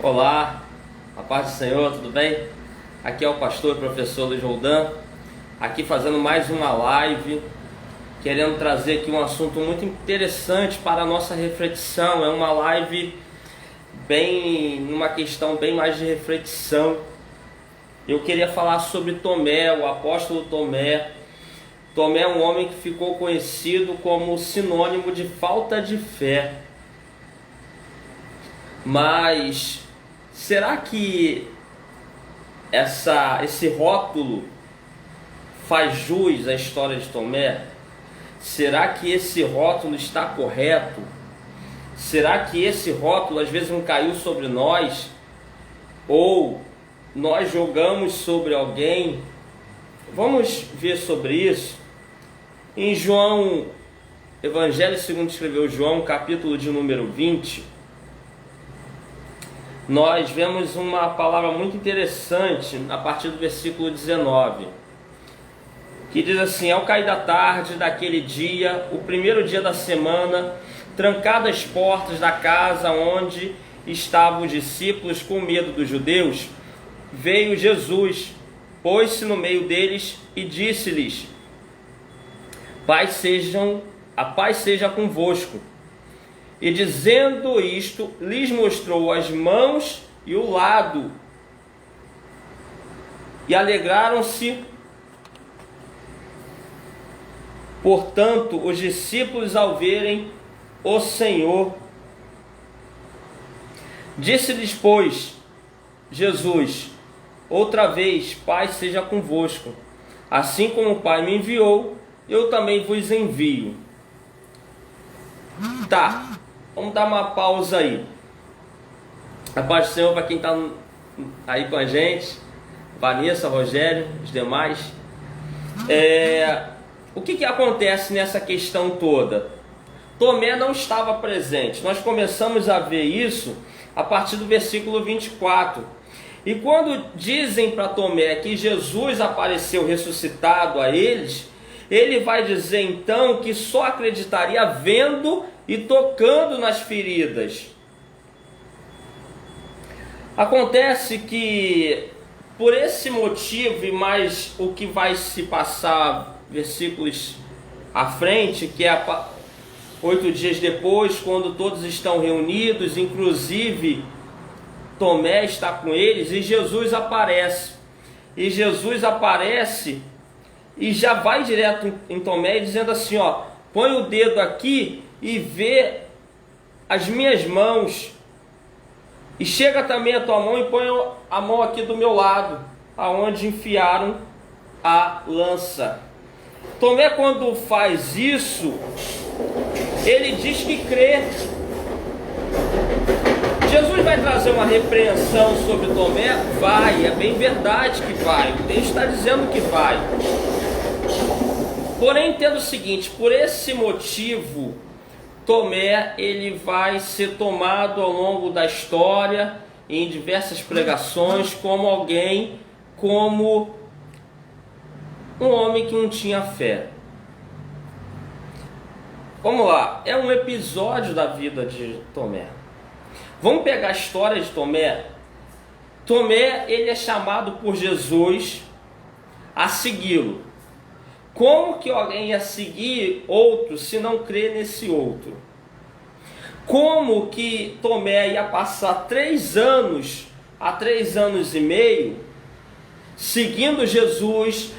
Olá, a paz do Senhor, tudo bem? Aqui é o pastor e professor Luiz Roldan, aqui fazendo mais uma live, querendo trazer aqui um assunto muito interessante para a nossa reflexão. É uma live numa questão bem mais de reflexão. Eu queria falar sobre Tomé, o apóstolo Tomé. Tomé é um homem que ficou conhecido como sinônimo de falta de fé. Mas será que esse rótulo faz jus à história de Tomé? Será que esse rótulo está correto? Será que esse rótulo às vezes não caiu sobre nós? Ou nós jogamos sobre alguém? Vamos ver sobre isso. Em João, Evangelho segundo escreveu João, capítulo de número 20, nós vemos uma palavra muito interessante a partir do versículo 19, que diz assim: ao cair da tarde daquele dia, o primeiro dia da semana, trancadas as portas da casa onde estavam os discípulos com medo dos judeus, veio Jesus, pôs-se no meio deles e disse-lhes: a paz seja convosco. E dizendo isto, lhes mostrou as mãos e o lado. E alegraram-se. Portanto, os discípulos, ao verem o Senhor, disse-lhes, pois, Jesus, outra vez, paz seja convosco. Assim como o Pai me enviou, eu também vos envio. Tá, vamos dar uma pausa aí. A paz do Senhor para quem está aí com a gente, Vanessa, Rogério, os demais. O que acontece nessa questão toda? Tomé não estava presente. Nós começamos a ver isso a partir do versículo 24. E quando dizem para Tomé que Jesus apareceu ressuscitado a eles, ele vai dizer então que só acreditaria vendo e tocando nas feridas. Acontece que por esse motivo e mais o que vai se passar versículos à frente, que é 8 dias depois, quando todos estão reunidos, inclusive Tomé está com eles, e Jesus aparece. E Jesus aparece e já vai direto em Tomé dizendo assim, ó, põe o dedo aqui e vê as minhas mãos, e chega também a tua mão e põe a mão aqui do meu lado, aonde enfiaram a lança. Tomé, quando faz isso, ele diz que crê. Jesus vai trazer uma repreensão sobre Tomé? Vai, é bem verdade que vai, o texto está dizendo que vai. Porém, entenda o seguinte, por esse motivo, Tomé ele vai ser tomado ao longo da história, em diversas pregações, como um homem que não tinha fé. Vamos lá, é um episódio da vida de Tomé. Vamos pegar a história de Tomé. Tomé, ele é chamado por Jesus a segui-lo. Como que alguém ia seguir outro se não crer nesse outro? Como que Tomé ia passar 3 anos a 3 anos e meio seguindo Jesus,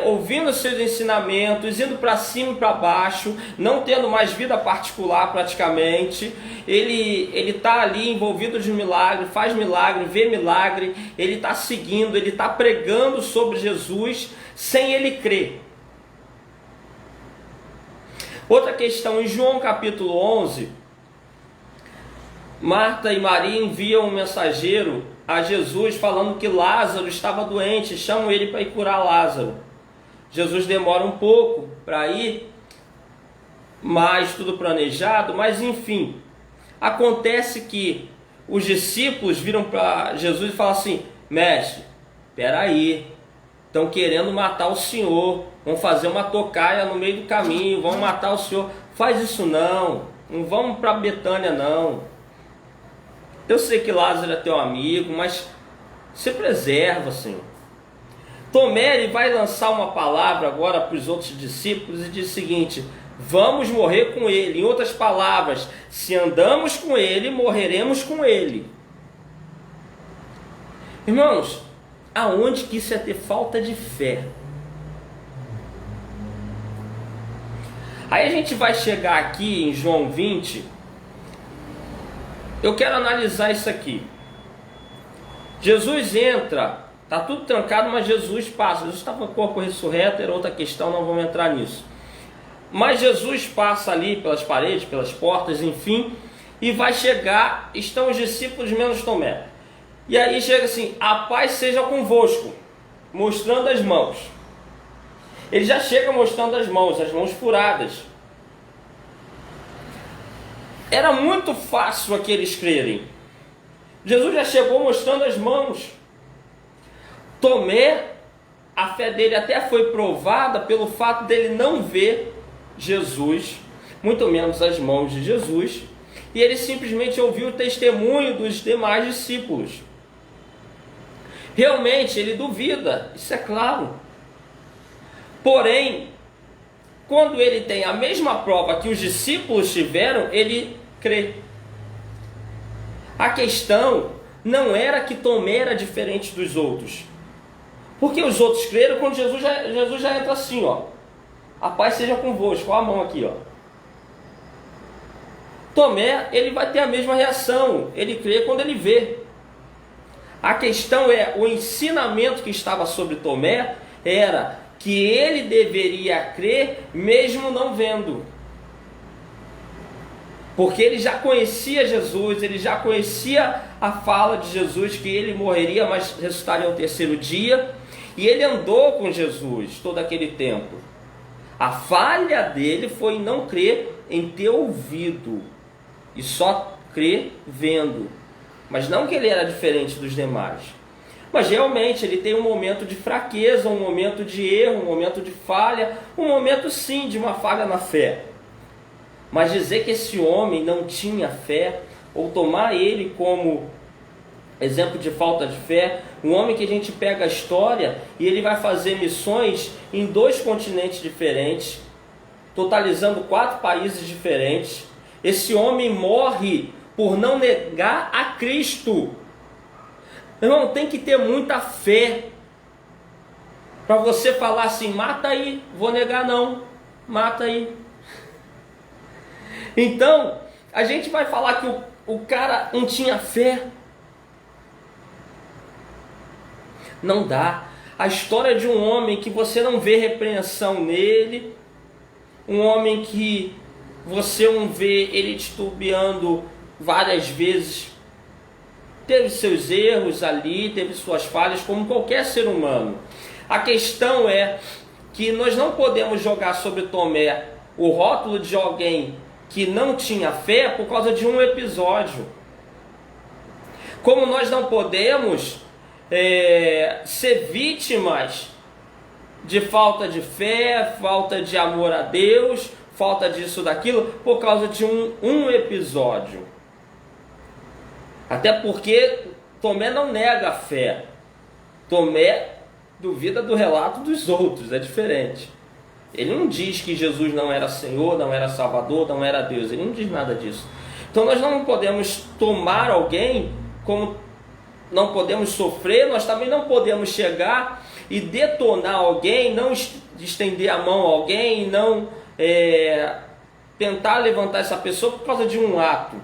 ouvindo seus ensinamentos, indo para cima e para baixo, não tendo mais vida particular praticamente. Ele está ali envolvido de milagre, faz milagre, vê milagre, ele está seguindo, ele está pregando sobre Jesus sem ele crer. Outra questão, em João capítulo 11, Marta e Maria enviam um mensageiro a Jesus falando que Lázaro estava doente, chamam ele para ir curar Lázaro. Jesus demora um pouco para ir, mas tudo planejado, mas enfim, acontece que os discípulos viram para Jesus e falam assim, mestre, espera aí, estão querendo matar o Senhor, vão fazer uma tocaia no meio do caminho, vão matar o Senhor, faz isso não vamos para Betânia não. Eu sei que Lázaro é teu amigo, mas se preserva, Senhor. Tomé, ele vai lançar uma palavra agora para os outros discípulos e diz o seguinte: vamos morrer com ele. Em outras palavras, se andamos com ele, morreremos com ele. Irmãos, aonde que isso é ter falta de fé? Aí a gente vai chegar aqui em João 20. Eu quero analisar isso aqui. Jesus entra, está tudo trancado, mas Jesus passa. Jesus estava com o corpo ressurreto, era outra questão, não vamos entrar nisso. Mas Jesus passa ali pelas paredes, pelas portas, enfim, e vai chegar, estão os discípulos menos Tomé. E aí chega assim: a paz seja convosco, mostrando as mãos. Ele já chega mostrando as mãos furadas. Era muito fácil aqueles crerem. Jesus já chegou mostrando as mãos. Tomé, a fé dele até foi provada pelo fato dele não ver Jesus, muito menos as mãos de Jesus, e ele simplesmente ouviu o testemunho dos demais discípulos. Realmente ele duvida, isso é claro. Porém, quando ele tem a mesma prova que os discípulos tiveram, ele crê. A questão não era que Tomé era diferente dos outros, porque os outros creram quando Jesus já entra assim, ó: a paz seja convosco, olha a mão aqui, ó. Tomé, ele vai ter a mesma reação, ele crê quando ele vê. A questão é, o ensinamento que estava sobre Tomé era que ele deveria crer mesmo não vendo. Porque ele já conhecia Jesus, ele já conhecia a fala de Jesus, que ele morreria, mas ressuscitaria ao terceiro dia. E ele andou com Jesus todo aquele tempo. A falha dele foi não crer em ter ouvido, e só crer vendo. Mas não que ele era diferente dos demais. Mas realmente ele tem um momento de fraqueza, um momento de erro, um momento de falha, um momento sim de uma falha na fé. Mas dizer que esse homem não tinha fé, ou tomar ele como exemplo de falta de fé, um homem que a gente pega a história e ele vai fazer missões em 2 continentes diferentes, totalizando 4 países diferentes. Esse homem morre por não negar a Cristo. Irmão, tem que ter muita fé para você falar assim: mata aí, vou negar não, mata aí. Então, a gente vai falar que o cara não tinha fé. Não dá. A história de um homem que você não vê repreensão nele, um homem que você não vê ele titubeando várias vezes, teve seus erros ali, teve suas falhas, como qualquer ser humano. A questão é que nós não podemos jogar sobre Tomé o rótulo de alguém que não tinha fé por causa de um episódio. Como nós não podemos ser vítimas de falta de fé, falta de amor a Deus, falta disso, daquilo, por causa de um episódio. Até porque Tomé não nega a fé. Tomé duvida do relato dos outros, é diferente. Ele não diz que Jesus não era Senhor, não era Salvador, não era Deus. Ele não diz nada disso. Então nós não podemos tomar alguém como não podemos sofrer, nós também não podemos chegar e detonar alguém, não estender a mão a alguém, não tentar levantar essa pessoa por causa de um ato.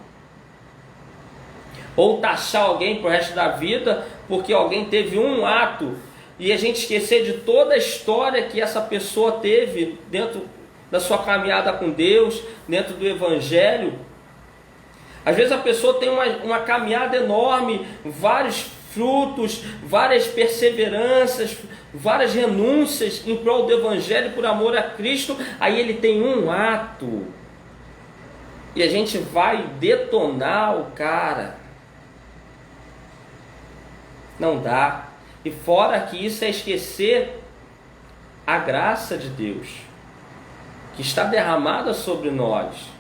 Ou taxar alguém para o resto da vida porque alguém teve um ato, e a gente esquecer de toda a história que essa pessoa teve dentro da sua caminhada com Deus, dentro do Evangelho. Às vezes a pessoa tem uma caminhada enorme, vários frutos, várias perseveranças, várias renúncias em prol do Evangelho, por amor a Cristo. Aí ele tem um ato e a gente vai detonar o cara. Não dá. E fora que isso é esquecer a graça de Deus que está derramada sobre nós.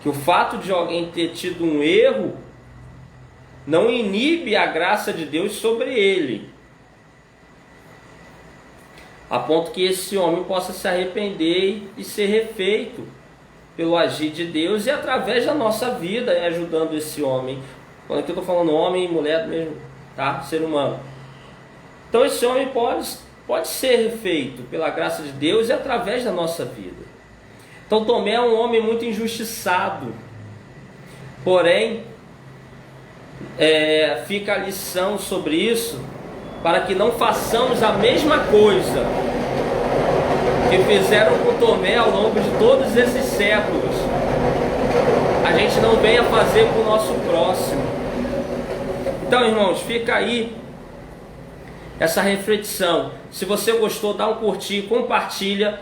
Que o fato de alguém ter tido um erro não inibe a graça de Deus sobre ele, a ponto que esse homem possa se arrepender e ser refeito pelo agir de Deus e através da nossa vida, ajudando esse homem. Quando aqui eu estou falando homem e mulher mesmo, tá? Ser humano. Então esse homem pode ser refeito pela graça de Deus e através da nossa vida. Então Tomé é um homem muito injustiçado, porém fica a lição sobre isso, para que não façamos a mesma coisa que fizeram com Tomé ao longo de todos esses séculos. A gente não venha fazer com o nosso próximo. Então, irmãos, fica aí essa reflexão. Se você gostou, dá um curtir, compartilha.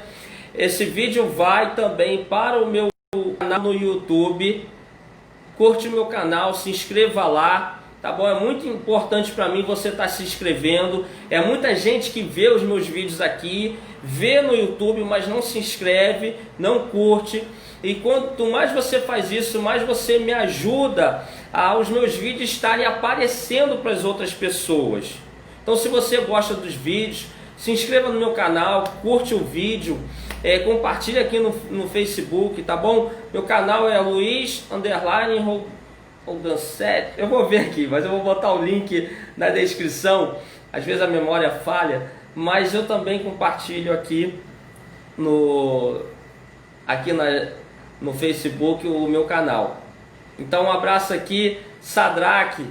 Esse vídeo vai também para o meu canal no YouTube. Curte o meu canal, se inscreva lá, tá bom? É muito importante para mim você estar se inscrevendo. É muita gente que vê os meus vídeos aqui, vê no YouTube, mas não se inscreve, não curte. E quanto mais você faz isso, mais você me ajuda aos meus vídeos estarem aparecendo para as outras pessoas. Então, se você gosta dos vídeos, se inscreva no meu canal, curte o vídeo, compartilha aqui no Facebook, tá bom? Meu canal é Luiz_Roldancete. Eu vou ver aqui, mas eu vou botar o link na descrição. Às vezes a memória falha, mas eu também compartilho aqui no Facebook o meu canal. Então um abraço aqui, Sadraque,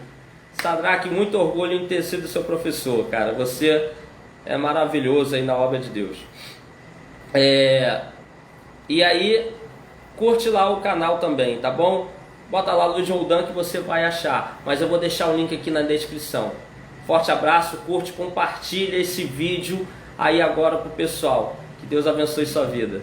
muito orgulho em ter sido seu professor, cara. Você é maravilhoso aí na obra de Deus. E aí, curte lá o canal também, tá bom? Bota lá Luiz Roldan que você vai achar. Mas eu vou deixar o link aqui na descrição. Forte abraço, curte, compartilha esse vídeo aí agora pro pessoal. Que Deus abençoe sua vida.